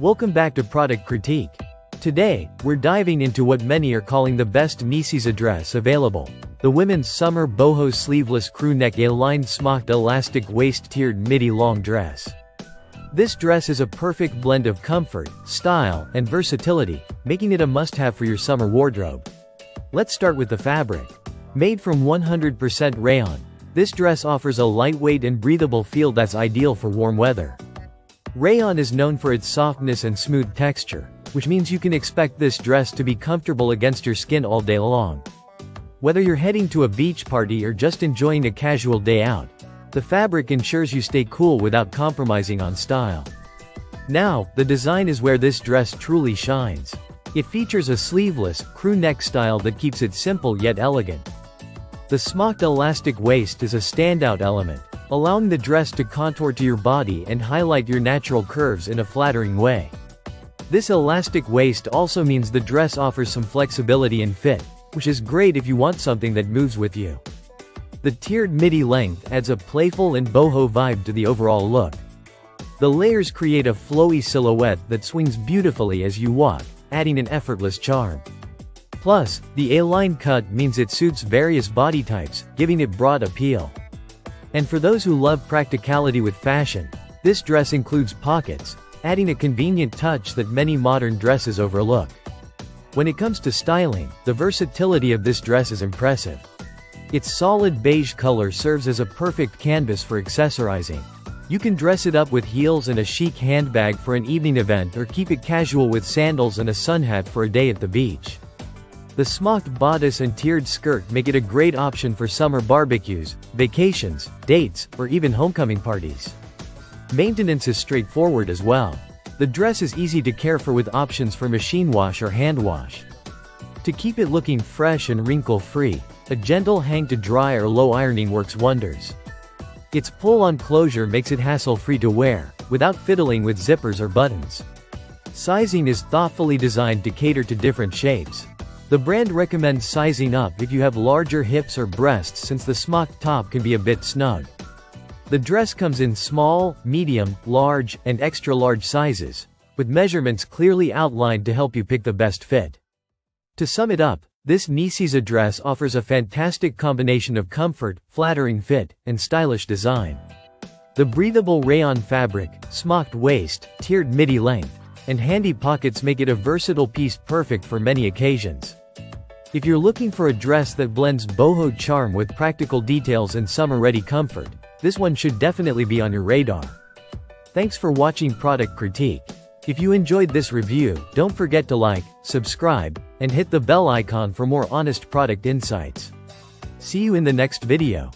Welcome back to Product Critique. Today, we're diving into what many are calling the best Nisiza dress available. The women's summer boho sleeveless crew neck A-line smocked elastic waist tiered midi long dress. This dress is a perfect blend of comfort, style, and versatility, making it a must-have for your summer wardrobe. Let's start with the fabric. Made from 100% rayon, this dress offers a lightweight and breathable feel that's ideal for warm weather. Rayon is known for its softness and smooth texture, which means you can expect this dress to be comfortable against your skin all day long. Whether you're heading to a beach party or just enjoying a casual day out, the fabric ensures you stay cool without compromising on style. Now, the design is where this dress truly shines. It features a sleeveless, crew neck style that keeps it simple yet elegant. The smocked elastic waist is a standout element, allowing the dress to contour to your body and highlight your natural curves in a flattering way. This elastic waist also means the dress offers some flexibility and fit, which is great if you want something that moves with you. The tiered midi length adds a playful and boho vibe to the overall look. The layers create a flowy silhouette that swings beautifully as you walk, adding an effortless charm. Plus, the A-line cut means it suits various body types, giving it broad appeal. And for those who love practicality with fashion, this dress includes pockets, adding a convenient touch that many modern dresses overlook. When it comes to styling, the versatility of this dress is impressive. Its solid beige color serves as a perfect canvas for accessorizing. You can dress it up with heels and a chic handbag for an evening event, or keep it casual with sandals and a sun hat for a day at the beach. The smocked bodice and tiered skirt make it a great option for summer barbecues, vacations, dates, or even homecoming parties. Maintenance is straightforward as well. The dress is easy to care for with options for machine wash or hand wash. To keep it looking fresh and wrinkle-free, a gentle hang to dry or low ironing works wonders. Its pull-on closure makes it hassle-free to wear, without fiddling with zippers or buttons. Sizing is thoughtfully designed to cater to different shapes. The brand recommends sizing up if you have larger hips or breasts, since the smocked top can be a bit snug. The dress comes in small, medium, large, and extra large sizes, with measurements clearly outlined to help you pick the best fit. To sum it up, this Nisiza dress offers a fantastic combination of comfort, flattering fit, and stylish design. The breathable rayon fabric, smocked waist, tiered midi length, and handy pockets make it a versatile piece perfect for many occasions. If you're looking for a dress that blends boho charm with practical details and summer-ready comfort, this one should definitely be on your radar. Thanks for watching Product Critique. If you enjoyed this review, don't forget to like, subscribe, and hit the bell icon for more honest product insights. See you in the next video.